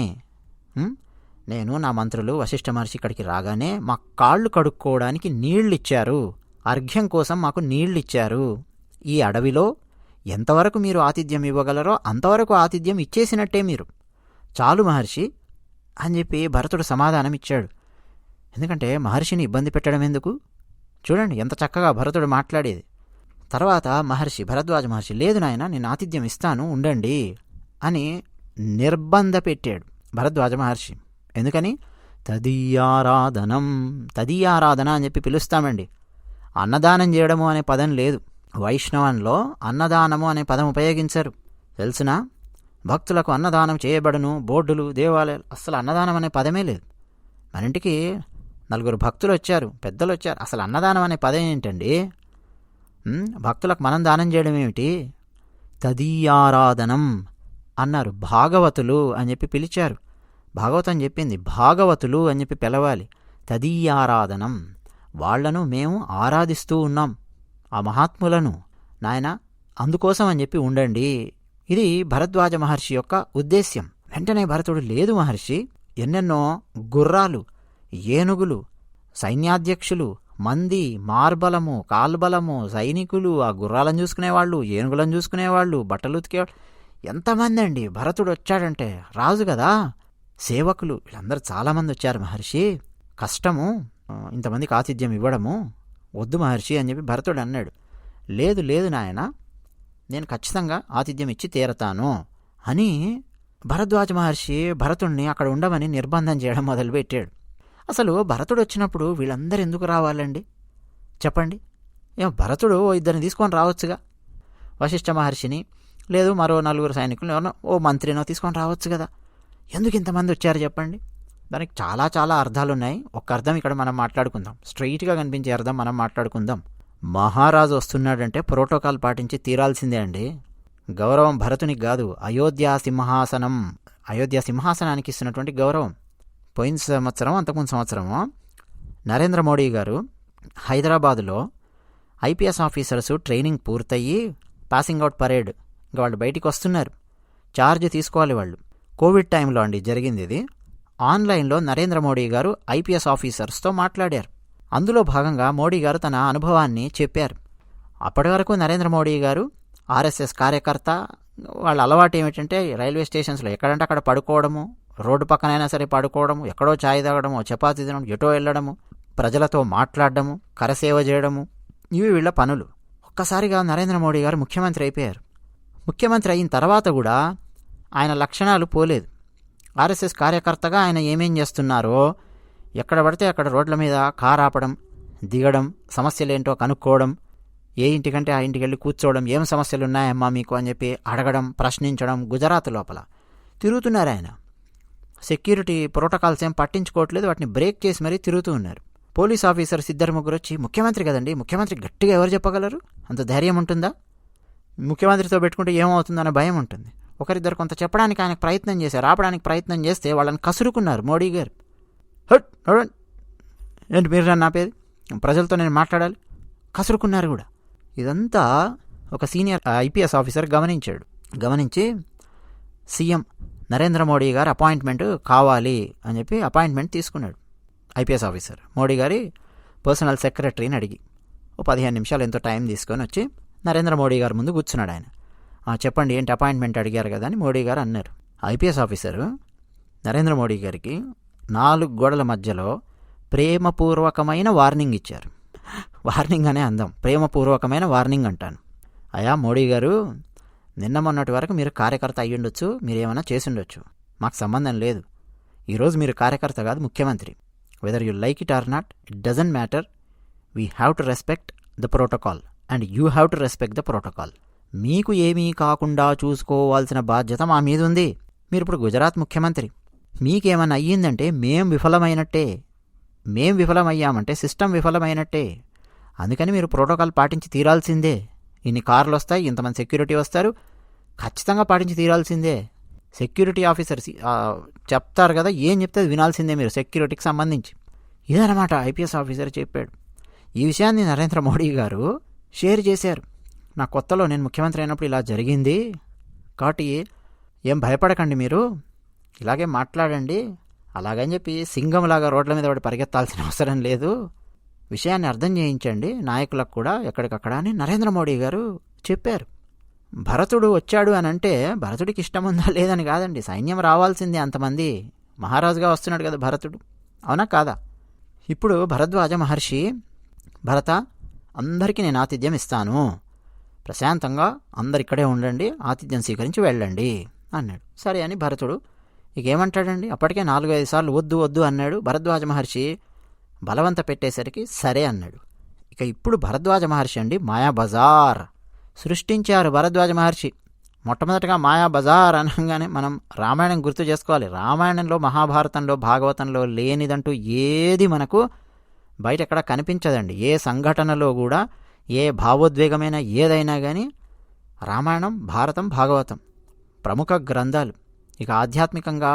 నేను నా మంత్రులు వశిష్ఠ మహర్షి ఇక్కడికి రాగానే మా కాళ్ళు కడుక్కోవడానికి నీళ్ళిచ్చారు, అర్ఘ్యం కోసం మాకు నీళ్ళిచ్చారు. ఈ అడవిలో ఎంతవరకు మీరు ఆతిథ్యం ఇవ్వగలరో అంతవరకు ఆతిథ్యం ఇచ్చేసినట్టే మీరు. చాలు మహర్షి అని చెప్పి భరతుడు సమాధానం ఇచ్చాడు. ఎందుకంటే మహర్షిని ఇబ్బంది పెట్టడం ఎందుకు? చూడండి ఎంత చక్కగా భరతుడు మాట్లాడేది. తర్వాత భరద్వాజ మహర్షి, లేదు నాయన, నేను ఆతిథ్యం ఇస్తాను, ఉండండి అని నిర్బంధ పెట్టాడు భరద్వాజ మహర్షి. ఎందుకని? తదీయారాధనం, తదీయారాధన అని చెప్పి పిలుస్తామండి. అన్నదానం చేయడము అనే పదం లేదు. వైష్ణవంలో అన్నదానము అనే పదం ఉపయోగించరు, తెలుసునా? భక్తులకు అన్నదానం చేయబడును, బోర్డులు, దేవాలయాలు, అసలు అన్నదానం అనే పదమే లేదు. మన ఇంటికి 4 భక్తులు వచ్చారు, పెద్దలు వచ్చారు, అసలు అన్నదానం అనే పదం ఏంటండి? భక్తులకు మనం దానం చేయడం ఏమిటి? తదీయారాధనం అన్నారు. భాగవతులు అని చెప్పి పిలిచారు. భాగవతం చెప్పింది భాగవతులు అని చెప్పి పిలవాలి. తదీయారాధనం, వాళ్లను మేము ఆరాధిస్తూ ఉన్నాం, ఆ మహాత్ములను నాయన, అందుకోసం అని చెప్పి ఉండండి. ఇది భరద్వాజ మహర్షి యొక్క ఉద్దేశ్యం. వెంటనే భరతుడు, లేదు మహర్షి, ఎన్నెన్నో గుర్రాలు, ఏనుగులు, సైన్యాధ్యక్షులు, మంది, మార్బలము, కాల్బలము, సైనికులు, ఆ గుర్రాలను చూసుకునేవాళ్ళు, ఏనుగులను చూసుకునేవాళ్ళు, బట్టలు ఉతికేవాళ్ళు, ఎంతమంది అండి! భరతుడు వచ్చాడంటే రాజు కదా, సేవకులు, వీళ్ళందరూ చాలామంది వచ్చారు మహర్షి, కష్టము ఇంతమందికి ఆతిథ్యం ఇవ్వడము, వద్దు మహర్షి అని చెప్పి భరతుడు అన్నాడు. లేదు లేదు నాయన, నేను ఖచ్చితంగా ఆతిథ్యం ఇచ్చి తీరతాను అని భరద్వాజ మహర్షి భరతుడిని అక్కడ ఉండమని నిర్బంధం చేయడం మొదలుపెట్టాడు. అసలు భరతుడు వచ్చినప్పుడు వీళ్ళందరూ ఎందుకు రావాలండి చెప్పండి? భరతుడు 2 తీసుకొని రావచ్చుగా, వశిష్ఠ మహర్షిని, లేదు మరో 4 సైనికులు, ఎవరినో ఓ మంత్రినో తీసుకొని రావచ్చు కదా. ఎందుకు ఇంతమంది వచ్చారు చెప్పండి? దానికి చాలా చాలా అర్థాలు ఉన్నాయి. ఒక అర్థం ఇక్కడ మనం మాట్లాడుకుందాం, స్ట్రైట్గా కనిపించే అర్థం మనం మాట్లాడుకుందాం. మహారాజు వస్తున్నాడంటే ప్రోటోకాల్ పాటించి తీరాల్సిందే అండి. గౌరవం భరతునికి కాదు, అయోధ్య సింహాసనానికి ఇస్తున్నటువంటి గౌరవం. పోయిన సంవత్సరం, అంతకుముందు సంవత్సరము నరేంద్ర మోడీ గారు హైదరాబాదులో ఐపీఎస్ ఆఫీసర్స్ ట్రైనింగ్ పూర్తయ్యి పాసింగ్ అవుట్ పరేడ్, ఇంకా వాళ్ళు బయటికి వస్తున్నారు, ఛార్జ్ తీసుకోవాలి వాళ్ళు. కోవిడ్ టైంలో అండి జరిగింది ఇది. ఆన్లైన్లో నరేంద్ర మోడీ గారు ఐపీఎస్ ఆఫీసర్స్తో మాట్లాడారు. అందులో భాగంగా మోడీ గారు తన అనుభవాన్ని చెప్పారు. అప్పటి వరకు నరేంద్ర మోడీ గారు ఆర్ఎస్ఎస్ కార్యకర్త. వాళ్ళ అలవాటు ఏమిటంటే రైల్వే స్టేషన్స్లో ఎక్కడంటే అక్కడ పడుకోవడము, రోడ్డు పక్కనైనా సరే పడుకోవడము, ఎక్కడో ఛాయ్ తాగడము, చపాతీ తినడం, ఎటో వెళ్ళడము, ప్రజలతో మాట్లాడడము, కరసేవ చేయడము, ఇవి వీళ్ళ పనులు. ఒక్కసారిగా నరేంద్ర మోడీ గారు ముఖ్యమంత్రి అయిపోయారు. ముఖ్యమంత్రి అయిన తర్వాత కూడా ఆయన లక్షణాలు పోలేదు. ఆర్ఎస్ఎస్ కార్యకర్తగా ఆయన ఏమేం చేస్తున్నారో, ఎక్కడ పడితే అక్కడ రోడ్ల మీద కారు ఆపడం, దిగడం, సమస్యలేంటో కనుక్కోవడం, ఏ ఇంటికంటే ఆ ఇంటికి వెళ్ళి కూర్చోవడం, ఏం సమస్యలు ఉన్నాయమ్మా మీకు అని చెప్పి అడగడం, ప్రశ్నించడం, గుజరాత్ లోపల తిరుగుతున్నారు ఆయన. సెక్యూరిటీ ప్రోటోకాల్స్ ఏం పట్టించుకోవట్లేదు, వాటిని బ్రేక్ చేసి మరీ తిరుగుతూ ఉన్నారు. పోలీస్ ఆఫీసర్స్ 2-3 వచ్చి, ముఖ్యమంత్రి కదండి, ముఖ్యమంత్రి గట్టిగా ఎవరు చెప్పగలరు? అంత ధైర్యం ఉంటుందా? ముఖ్యమంత్రితో పెట్టుకుంటే ఏమవుతుందన్న భయం ఉంటుంది. 1-2 కొంత చెప్పడానికి ఆయనకు ప్రయత్నం చేశారు, ఆపడానికి ప్రయత్నం చేస్తే వాళ్ళని కసురుకున్నారు మోడీ గారు. హట్ చూడండి, ఏంటి మీరు నన్ను ఆపేది, ప్రజలతో నేను మాట్లాడాలి, కసురుకున్నారు కూడా. ఇదంతా ఒక సీనియర్ ఐపీఎస్ ఆఫీసర్ గమనించాడు. గమనించి సీఎం నరేంద్ర మోడీ గారు అపాయింట్మెంట్ కావాలి అని చెప్పి అపాయింట్మెంట్ తీసుకున్నాడు. ఐపీఎస్ ఆఫీసర్ మోడీ గారి పర్సనల్ సెక్రటరీని అడిగి ఓ 15 నిమిషాలు ఎంతో టైం తీసుకొని వచ్చి నరేంద్ర మోడీ గారు ముందు కూర్చున్నాడు. ఆయన చెప్పండి ఏంటి అపాయింట్మెంట్ అడిగారు కదా అని మోడీ గారు అన్నారు. ఐపీఎస్ ఆఫీసరు నరేంద్ర మోడీ గారికి 4 గోడల మధ్యలో ప్రేమపూర్వకమైన వార్నింగ్ ఇచ్చారు. వార్నింగ్ అనే అందం, ప్రేమపూర్వకమైన వార్నింగ్ అంటాను. అయా మోడీ గారు, నిన్న మొన్నటి వరకు మీరు కార్యకర్త అయ్యుండొచ్చు, మీరేమైనా చేసుండొచ్చు, మాకు సంబంధం లేదు. ఈరోజు మీరు కార్యకర్త కాదు, ముఖ్యమంత్రి. Whether you like it or not, it doesn't matter. We have to respect the protocol and you have to respect the protocol. మీకు ఏమీ కాకుండా చూసుకోవాల్సిన బాధ్యత మా మీద ఉంది. మీరు ఇప్పుడు గుజరాత్ ముఖ్యమంత్రి. మీకేమన్నా అయ్యిందంటే మేం విఫలమైనట్టే. మేం విఫలమయ్యామంటే సిస్టమ్ విఫలమైనట్టే. అందుకని మీరు ప్రోటోకాల్ పాటించి తీరాల్సిందే. ఇన్ని కార్లు వస్తాయి, ఇంతమంది సెక్యూరిటీ వస్తారు, ఖచ్చితంగా పాటించి తీరాల్సిందే. సెక్యూరిటీ ఆఫీసర్స్ చెప్తారు కదా, ఏం చెప్తే వినాల్సిందే మీరు సెక్యూరిటీకి సంబంధించి. ఇదనమాట ఐపీఎస్ ఆఫీసర్ చెప్పాడు. ఈ విషయాన్ని నరేంద్ర మోడీ గారు షేర్ చేశారు. నా కొత్తలో నేను ముఖ్యమంత్రి అయినప్పుడు ఇలా జరిగింది, కాబట్టి ఏం భయపడకండి, మీరు ఇలాగే మాట్లాడండి, అలాగని చెప్పి సింగంలాగా రోడ్ల మీద పడి పరిగెత్తాల్సిన అవసరం లేదు, విషయాన్ని అర్థం చేయించండి నాయకులకు కూడా ఎక్కడికక్కడ అని నరేంద్ర మోడీ గారు చెప్పారు. భరతుడు వచ్చాడు అని అంటే భరతుడికి ఇష్టం ఉందా లేదని కాదండి, సైన్యం రావాల్సిందే, అంతమంది మహారాజుగా వస్తున్నాడు కదా భరతుడు, అవునా కాదా? ఇప్పుడు భరద్వాజ మహర్షి, భరత అందరికీ నేను ఆతిథ్యం ఇస్తాను, ప్రశాంతంగా అందరిక్కడే ఉండండి, ఆతిథ్యం స్వీకరించి వెళ్ళండి అన్నాడు. సరే అని భరతుడు ఇక ఏమంటాడండి, అప్పటికే 4-5 సార్లు వద్దు వద్దు అన్నాడు. భరద్వాజ మహర్షి బలవంత పెట్టేసరికి సరే అన్నాడు. ఇక ఇప్పుడు భరద్వాజ మహర్షి అండి మాయాబజార్ సృష్టించారు. భరద్వాజ మహర్షి మొట్టమొదటిగా మాయాబజార్ అనగానే మనం రామాయణం గుర్తు చేసుకోవాలి. రామాయణంలో, మహాభారతంలో, భాగవతంలో లేనిదంటూ ఏది మనకు బయట ఎక్కడ కనిపించదండి. ఏ సంఘటనలో కూడా, ఏ భావోద్వేగమైన ఏదైనా కానీ రామాయణం, భారతం, భాగవతం ప్రముఖ గ్రంథాలు. ఇక ఆధ్యాత్మికంగా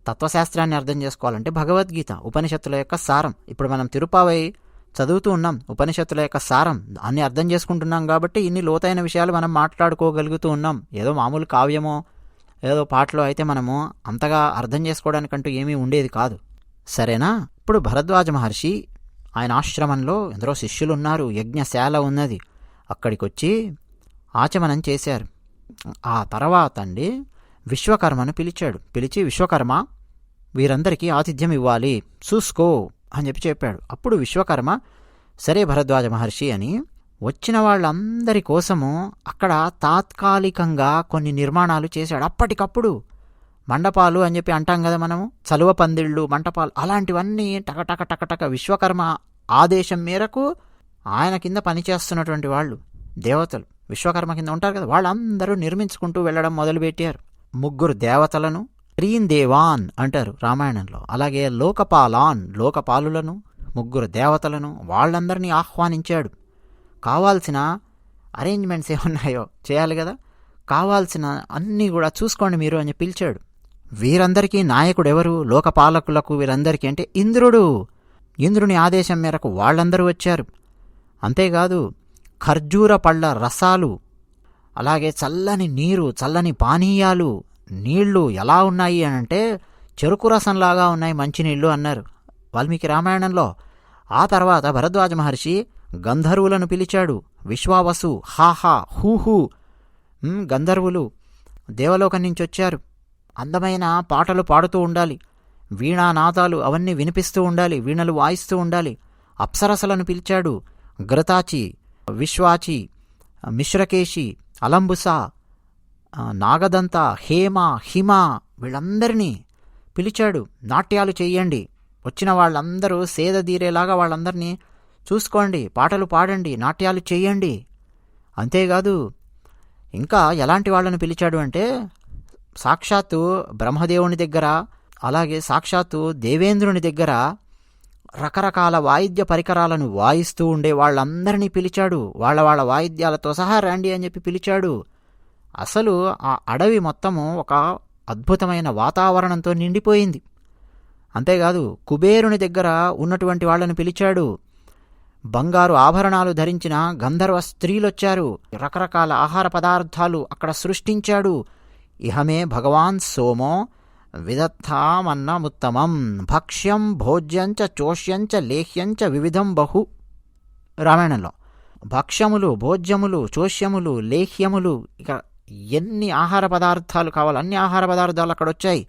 తత్వశాస్త్రాన్ని అర్థం చేసుకోవాలంటే భగవద్గీత, ఉపనిషత్తుల యొక్క సారం. ఇప్పుడు మనం తిరుపావై చదువుతూ ఉన్నాం, ఉపనిషత్తుల యొక్క సారం అన్ని అర్థం చేసుకుంటున్నాం కాబట్టి ఇన్ని లోతైన విషయాలు మనం మాట్లాడుకోగలుగుతూ ఉన్నాం. ఏదో మామూలు కావ్యమో ఏదో పాటలో అయితే మనము అంతగా అర్థం చేసుకోవడానికంటూ ఏమీ ఉండేది కాదు. సరేనా? ఇప్పుడు భరద్వాజ మహర్షి ఆయన ఆశ్రమంలో ఎందరో శిష్యులున్నారు, యజ్ఞశాల ఉన్నది, అక్కడికి వచ్చి ఆచమనం చేశారు. ఆ తర్వాత అండి విశ్వకర్మను పిలిచాడు. పిలిచి, విశ్వకర్మ వీరందరికీ ఆతిథ్యం ఇవ్వాలి, చూసుకో అని చెప్పాడు. అప్పుడు విశ్వకర్మ సరే భరద్వాజ మహర్షి అని వచ్చిన వాళ్ళందరి కోసము అక్కడ తాత్కాలికంగా కొన్ని నిర్మాణాలు చేశాడు. అప్పటికప్పుడు మండపాలు అని చెప్పి అంటాం కదా మనము, చలువ పందిళ్ళు, మంటపాలు, అలాంటివన్నీ టకటక టకటక విశ్వకర్మ ఆదేశం మేరకు ఆయన కింద పనిచేస్తున్నటువంటి వాళ్ళు దేవతలు విశ్వకర్మ కింద ఉంటారు కదా, వాళ్ళందరూ నిర్మించుకుంటూ వెళ్ళడం మొదలుపెట్టారు. 3 దేవతలను త్రీన్ దేవాన్ అంటారు రామాయణంలో, అలాగే లోకపాలాన్, లోకపాలులను, 3 దేవతలను, వాళ్ళందరినీ ఆహ్వానించాడు. కావాల్సిన అరేంజ్మెంట్స్ ఏమున్నాయో చేయాలి కదా, కావాల్సిన అన్నీ కూడా చూసుకోండి మీరు అని పిలిచాడు. వీరందరికీ నాయకుడు ఎవరు? లోకపాలకులకు వీరందరికీ అంటే ఇంద్రుడు. ఇంద్రుని ఆదేశం మేరకు వాళ్ళందరూ వచ్చారు. అంతేకాదు ఖర్జూర పళ్ళ రసాలు, అలాగే చల్లని నీరు, చల్లని పానీయాలు, నీళ్లు ఎలా ఉన్నాయి అనంటే చెరుకు రసంలాగా ఉన్నాయి మంచినీళ్లు అన్నారు వాల్మీకి రామాయణంలో. ఆ తర్వాత భరద్వాజ మహర్షి గంధర్వులను పిలిచాడు. విశ్వావసు, హాహా, హూహూ, గంధర్వులు దేవలోకం నుంచి వచ్చారు. అందమైన పాటలు పాడుతూ ఉండాలి, వీణానాదాలు అవన్నీ వినిపిస్తూ ఉండాలి, వీణలు వాయిస్తూ ఉండాలి. అప్సరసలను పిలిచాడు. ఘృతాచి, విశ్వాచి, మిశ్రకేశి, అలంబుస, నాగదంత, హేమ, హిమ వీళ్ళందరినీ పిలిచాడు. నాట్యాలు చెయ్యండి, వచ్చిన వాళ్ళందరూ సేదదీరేలాగా వాళ్ళందరినీ చూసుకోండి, పాటలు పాడండి, నాట్యాలు చెయ్యండి. అంతేకాదు ఇంకా ఎలాంటి వాళ్ళని పిలిచాడు అంటే సాక్షాత్తు బ్రహ్మదేవుని దగ్గర, అలాగే సాక్షాత్తు దేవేంద్రుని దగ్గర రకరకాల వాయిద్య పరికరాలను వాయిస్తూ ఉండే వాళ్ళందరినీ పిలిచాడు. వాళ్ళ వాయిద్యాలతో సహా రండి అని చెప్పి పిలిచాడు. అసలు ఆ అడవి మొత్తము ఒక అద్భుతమైన వాతావరణంతో నిండిపోయింది. అంతేకాదు కుబేరుని దగ్గర ఉన్నటువంటి వాళ్ళని పిలిచాడు. బంగారు ఆభరణాలు ధరించిన గంధర్వ స్త్రీలొచ్చారు. రకరకాల ఆహార పదార్థాలు అక్కడ సృష్టించాడు. ఇహమే భగవాన్ సోమో విదత్తామన్నముత్తమం భక్ష్యం భోజ్యంచ చోష్యంచ లేహ్యంచ వివిధం బహు. రామాయణంలో భక్ష్యములు, భోజ్యములు, చోష్యములు, లేహ్యములు, ఇక ఎన్ని ఆహార పదార్థాలు కావాలో అన్ని ఆహార పదార్థాలు అక్కడ వచ్చాయి.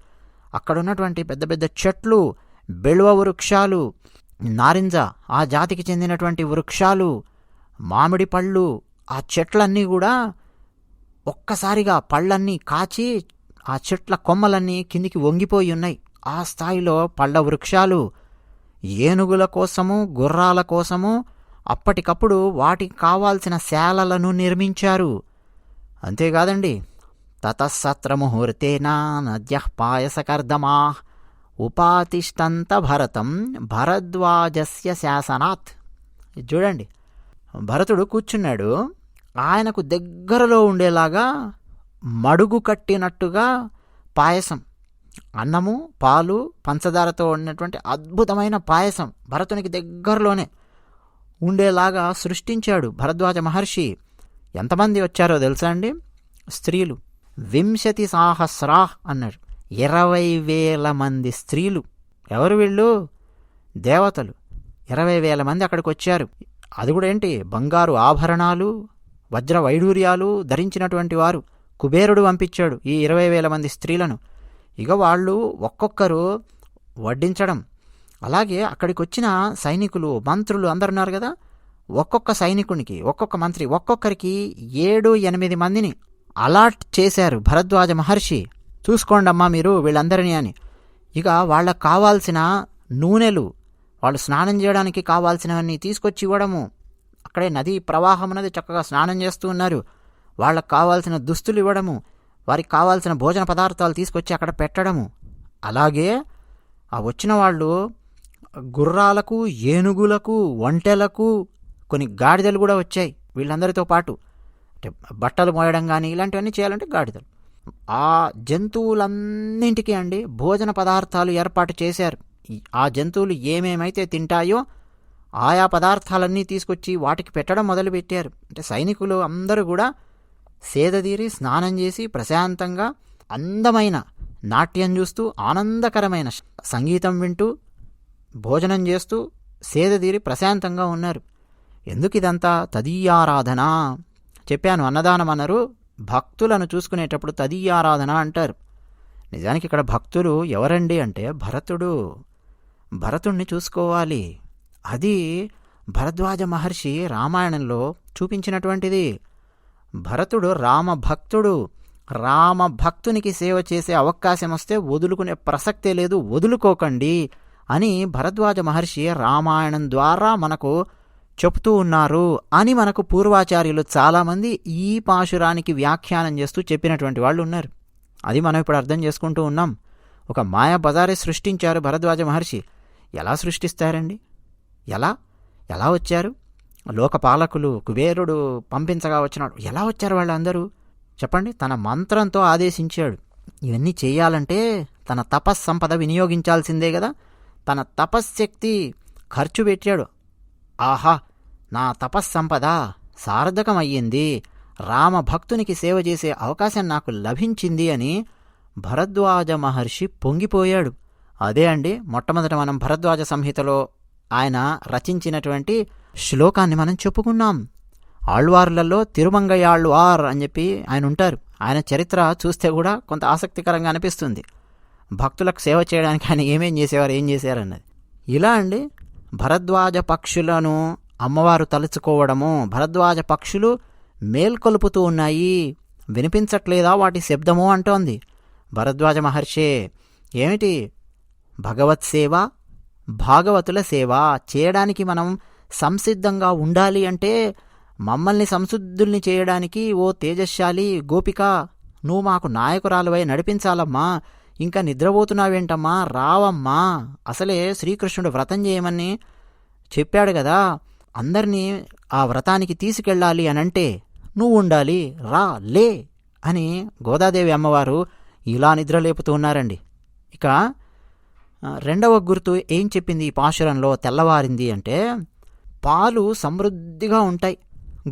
అక్కడున్నటువంటి పెద్ద పెద్ద చెట్లు, బెళువ వృక్షాలు, నారింజ ఆ జాతికి చెందినటువంటి వృక్షాలు, మామిడి పళ్ళు, ఆ చెట్లన్నీ కూడా ఒక్కసారిగా పళ్ళన్నీ కాచి ఆ చెట్ల కొమ్మలన్నీ కిందికి వంగిపోయి ఉన్నాయి. ఆ స్థాయిలో పళ్ళ వృక్షాలు. ఏనుగుల కోసము, గుర్రాల కోసము అప్పటికప్పుడు వాటికి కావాల్సిన శాలలను నిర్మించారు. అంతేకాదండి, తతసత్ర ముహూర్తేనా నద్యః పాయసకర్దమా ఉపాతిష్టంత భరతం భరద్వాజస్య శాసనాత్. చూడండి, భరతుడు కూర్చున్నాడు. ఆయనకు దగ్గరలో ఉండేలాగా మడుగు కట్టినట్టుగా పాయసం, అన్నము, పాలు, పంచదారతో ఉన్నటువంటి అద్భుతమైన పాయసం భరతునికి దగ్గరలోనే ఉండేలాగా సృష్టించాడు భరద్వాజ మహర్షి. ఎంతమంది వచ్చారో తెలుసా అండి? స్త్రీలు 20 సహస్రా అన్నారు. 20,000 మంది స్త్రీలు. ఎవరు వీళ్ళు? దేవతలు. 20,000 మంది అక్కడికి వచ్చారు. అది కూడా ఏంటి, బంగారు ఆభరణాలు, వజ్ర వైడూర్యాలు ధరించినటువంటి వారు కుబేరుడు పంపించాడు ఈ 20,000 మంది స్త్రీలను. ఇక వాళ్ళు ఒక్కొక్కరు వడ్డించడం. అలాగే అక్కడికి వచ్చిన సైనికులు, మంత్రులు అందరున్నారు కదా, ఒక్కొక్క సైనికునికి, ఒక్కొక్క మంత్రి, ఒక్కొక్కరికి 7-8 మందిని అలాట్ చేశారు భరద్వాజ మహర్షి. చూసుకోండమ్మా మీరు వీళ్ళందరినీ అని. ఇక వాళ్ళకు కావాల్సిన నూనెలు, వాళ్ళు స్నానం చేయడానికి కావాల్సినవన్నీ తీసుకొచ్చి ఇవ్వడము. అక్కడే నదీ ప్రవాహం అనేది చక్కగా స్నానం చేస్తూ ఉన్నారు. వాళ్ళకు కావాల్సిన దుస్తులు ఇవ్వడము, వారికి కావాల్సిన భోజన పదార్థాలు తీసుకొచ్చి అక్కడ పెట్టడము. అలాగే ఆ వచ్చిన వాళ్ళు గుర్రాలకు, ఏనుగులకు, ఒంటెలకు, కొన్ని గాడిదలు కూడా వచ్చాయి వీళ్ళందరితో పాటు. అంటే బట్టలు మోయడం కానీ ఇలాంటివన్నీ చేయాలంటే గాడిదలు. ఆ జంతువులన్నింటికీ అండి భోజన పదార్థాలు ఏర్పాటు చేశారు. ఆ జంతువులు ఏమేమైతే తింటాయో ఆయా పదార్థాలన్నీ తీసుకొచ్చి వాటికి పెట్టడం మొదలుపెట్టారు. అంటే సైనికులు అందరూ కూడా సేదతీరి స్నానం చేసి ప్రశాంతంగా అందమైన నాట్యం చూస్తూ ఆనందకరమైన సంగీతం వింటూ భోజనం చేస్తూ సేదతీరి ప్రశాంతంగా ఉన్నారు. ఎందుకు ఇదంతా? తదీయారాధన. చెప్పాను, అన్నదానం అన్నారు, భక్తులను చూసుకునేటప్పుడు తదీయారాధన అంటారు. నిజానికి ఇక్కడ భక్తులు ఎవరండి అంటే భరతుణ్ణి చూసుకోవాలి. అది భరద్వాజ మహర్షి రామాయణంలో చూపించినటువంటిది. భరతుడు రామభక్తుడు. రామభక్తునికి సేవ చేసే అవకాశం వస్తే వదులుకునే ప్రసక్తే లేదు, వదులుకోకండి అని భరద్వాజ మహర్షి రామాయణం ద్వారా మనకు చెప్తూ ఉన్నారు అని మనకు పూర్వాచార్యులు చాలామంది ఈ పాశురానికి వ్యాఖ్యానం చేస్తూ చెప్పినటువంటి వాళ్ళు ఉన్నారు. అది మనం ఇప్పుడు అర్థం చేసుకుంటూ ఉన్నాం. ఒక మాయా బజారే సృష్టించారు భరద్వాజ మహర్షి. ఎలా సృష్టిస్తారండి? ఎలా వచ్చారు? లోకపాలకులు, కుబేరుడు పంపించగా వచ్చినాడు. ఎలా వచ్చారు వాళ్ళందరూ చెప్పండి? తన మంత్రంతో ఆదేశించాడు. ఇవన్నీ చేయాలంటే తన తపస్సంపద వినియోగించాల్సిందే కదా. తన తపశ్శక్తి ఖర్చు పెట్టాడు. ఆహా, నా తపస్సంపద సార్థకమయ్యింది, రామభక్తునికి సేవ చేసే అవకాశం నాకు లభించింది అని భరద్వాజ మహర్షి పొంగిపోయాడు. అదే అండి మొట్టమొదట మనం భరద్వాజ సంహితలో ఆయన రచించినటువంటి శ్లోకాన్ని మనం చెప్పుకున్నాం. ఆళ్వార్లలో తిరుమంగయాళ్వార్ అని చెప్పి ఆయన ఉంటారు. ఆయన చరిత్ర చూస్తే కూడా కొంత ఆసక్తికరంగా అనిపిస్తుంది. భక్తులకు సేవ చేయడానికి ఆయన ఏం చేశారన్నది. ఇలా అండి భరద్వాజ పక్షులను అమ్మవారు తలుచుకోవడము, భరద్వాజ పక్షులు మేల్కొలుపుతూ ఉన్నాయి, వినిపించట్లేదా వాటి శబ్దము అంటోంది భరద్వాజ మహర్షే. ఏమిటి? భగవత్ సేవ, భాగవతుల సేవ చేయడానికి మనం సంసిద్ధంగా ఉండాలి. అంటే మమ్మల్ని సంసిద్ధుల్ని చేయడానికి ఓ తేజశాలి గోపిక, నువ్వు మాకు నాయకురాలువై నడిపించాలమ్మా. ఇంకా నిద్రపోతున్నావేంటమ్మా, రావమ్మా. అసలే శ్రీకృష్ణుడు వ్రతం చేయమని చెప్పాడు కదా, అందరినీ ఆ వ్రతానికి తీసుకెళ్ళాలి అనంటే నువ్వు ఉండాలి, రా, లే అని గోదాదేవి అమ్మవారు ఇలా నిద్రలేపుతూ ఉన్నారండి. ఇక రెండవ గుర్తు ఏం చెప్పింది ఈ పాశురంలో? తెల్లవారింది అంటే పాలు సమృద్ధిగా ఉంటాయి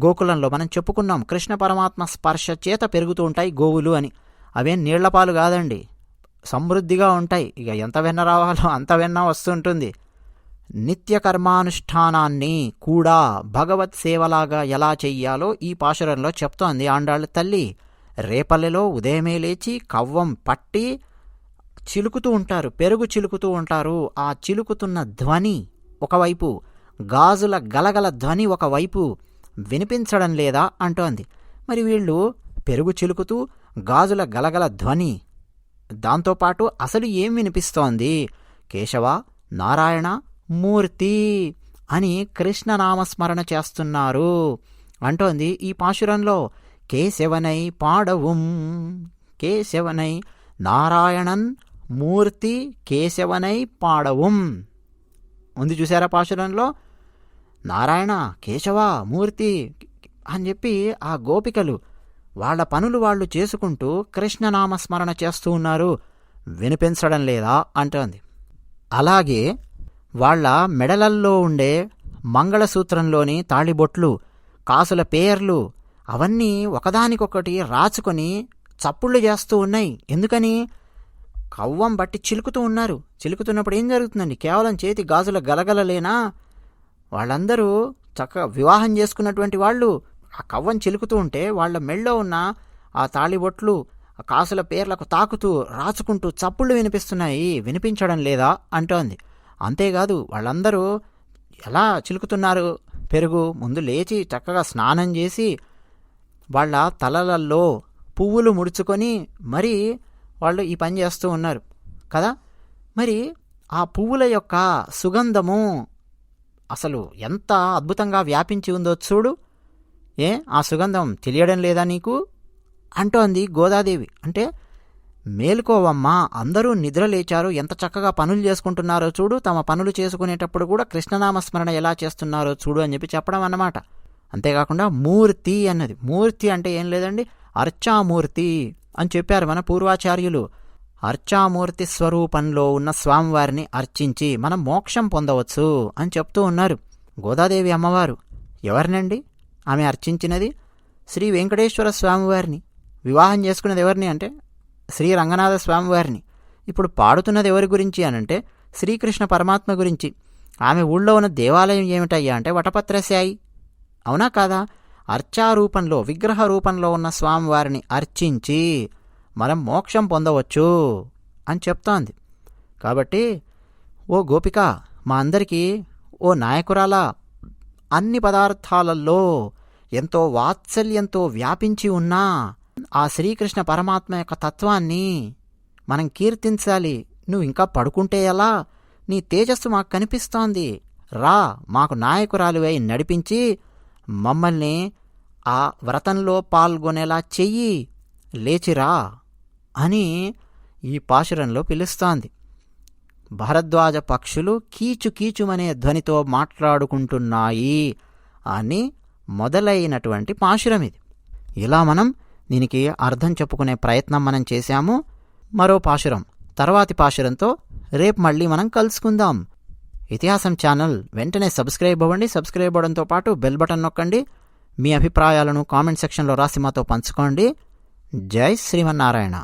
గోకులంలో. మనం చెప్పుకున్నాం కృష్ణ పరమాత్మ స్పర్శ చేత పెరుగుతూ ఉంటాయి గోవులు అని. అవేం నీళ్ల పాలు కాదండి, సమృద్ధిగా ఉంటాయి. ఇక ఎంత వెన్న రావాలో అంత వెన్న వస్తుంటుంది. నిత్య కర్మానుష్ఠానాన్ని కూడా భగవత్ సేవలాగా ఎలా చెయ్యాలో ఈ పాశురంలో చెప్తోంది ఆండాళ్ళ తల్లి. రేపల్లెలో ఉదయమే లేచి కవ్వం పట్టి చిలుకుతూ ఉంటారు, పెరుగు చిలుకుతూ ఉంటారు. ఆ చిలుకుతున్న ధ్వని ఒకవైపు, గాజుల గలగల ధ్వని ఒకవైపు వినిపించడం లేదా అంటోంది. మరి వీళ్ళు పెరుగు చిలుకుతూ గాజుల గలగల ధ్వని, దాంతోపాటు అసలు ఏం వినిపిస్తోంది? కేశవ, నారాయణ, మూర్తి అని కృష్ణనామస్మరణ చేస్తున్నారు అంటోంది ఈ పాశురంలో. కేశవనై పాడவும், కేశవనై నారాయణన్ మూర్తి కేశవనై పాడவும் ఉంది చూసారా పాశురంలో. నారాయణ, కేశవ, మూర్తి అని చెప్పి ఆ గోపికలు వాళ్ళ పనులు వాళ్ళు చేసుకుంటూ కృష్ణనామస్మరణ చేస్తూ ఉన్నారు, వినిపించడం లేదా అంటోంది. అలాగే వాళ్ళ మెడలల్లో ఉండే మంగళసూత్రంలోని తాళిబొట్లు, కాసుల పేర్లు అవన్నీ ఒకదానికొకటి రాచుకొని చప్పుళ్ళు చేస్తూ ఉన్నాయి. ఎందుకని? కవ్వం బట్టి చిలుకుతూ ఉన్నారు. చిలుకుతున్నప్పుడు ఏం జరుగుతుందండి? కేవలం చేతి గాజుల గలగలలేనా? వాళ్ళందరూ చక్కగా వివాహం చేసుకున్నటువంటి వాళ్ళు ఆ కవ్వం చిలుకుతూ ఉంటే వాళ్ళ మెళ్ళో ఉన్న ఆ తాళిబొట్లు ఆ కాసుల పేర్లకు తాకుతూ రాచుకుంటూ చప్పుళ్ళు వినిపిస్తున్నాయి, వినిపించడం లేదా అంటోంది. అంతేకాదు వాళ్ళందరూ ఎలా చిలుకుతున్నారు పెరుగు, ముందు లేచి చక్కగా స్నానం చేసి వాళ్ళ తలలలో పువ్వులు ముడుచుకొని మరి వాళ్ళు ఈ పని చేస్తూ ఉన్నారు కదా. మరి ఆ పువ్వుల యొక్క సుగంధము అసలు ఎంత అద్భుతంగా వ్యాపించి ఉందో చూడు. ఆ సుగంధం తెలియడం లేదా నీకు అంటోంది గోదాదేవి. అంటే మేలుకోవమ్మా, అందరూ నిద్ర లేచారు, ఎంత చక్కగా పనులు చేసుకుంటున్నారో చూడు, తమ పనులు చేసుకునేటప్పుడు కూడా కృష్ణనామస్మరణ ఎలా చేస్తున్నారో చూడు అని చెప్పి చెప్పడం అన్నమాట. అంతేకాకుండా మూర్తి అన్నది, మూర్తి అంటే ఏం లేదండి, అర్చామూర్తి అని చెప్పారు మన పూర్వాచార్యులు. అర్చామూర్తి స్వరూపంలో ఉన్న స్వామివారిని అర్చించి మనం మోక్షం పొందవచ్చు అని చెప్తూ ఉన్నారు గోదాదేవి అమ్మవారు. ఎవరినండి ఆమె అర్చించినది? శ్రీ వెంకటేశ్వర స్వామివారిని. వివాహం చేసుకున్నది ఎవరిని అంటే శ్రీ రంగనాథ స్వామివారిని. ఇప్పుడు పాడుతున్నది ఎవరి గురించి అనంటే శ్రీకృష్ణ పరమాత్మ గురించి. ఆమె ఊళ్ళో ఉన్న దేవాలయం ఏమిటయ్యా అంటే వటపత్రశాయి. అవునా కాదా? అర్చారూపంలో, విగ్రహ రూపంలో ఉన్న స్వామివారిని అర్చించి మనం మోక్షం పొందవచ్చు అని చెప్తోంది. కాబట్టి ఓ గోపిక, మా అందరికీ ఓ నాయకురాలా, అన్ని పదార్థాలలో ఎంతో వాత్సల్యంతో వ్యాపించి ఉన్నా ఆ శ్రీకృష్ణ పరమాత్మ యొక్క తత్వాన్ని మనం కీర్తించాలి. నువ్వు ఇంకా పడుకుంటే ఎలా? నీ తేజస్సు మాకు కనిపిస్తోంది, రా మాకు నాయకురాలివై నడిపించి మమ్మల్ని ఆ వ్రతంలో పాల్గొనేలా చెయ్యి, లేచిరా అని ఈ పాశురంలో పిలుస్తోంది. భరద్వాజ పక్షులు కీచు కీచుమనే ధ్వనితో మాట్లాడుకుంటున్నాయి అని మొదలైనటువంటి పాశురం ఇది. ఇలా మనం దీనికి అర్థం చెప్పుకునే ప్రయత్నం మనం చేశాము. మరో పాశురం, తర్వాతి పాశురంతో రేపు మళ్ళీ మనం కలుసుకుందాం. ఇతిహాసం ఛానల్ వెంటనే సబ్స్క్రైబ్ అవ్వండి. సబ్స్క్రైబ్ అవ్వడంతో పాటు బెల్ బటన్ నొక్కండి. మీ అభిప్రాయాలను కామెంట్ సెక్షన్లో రాసి మాతో పంచుకోండి. జై శ్రీమన్నారాయణ.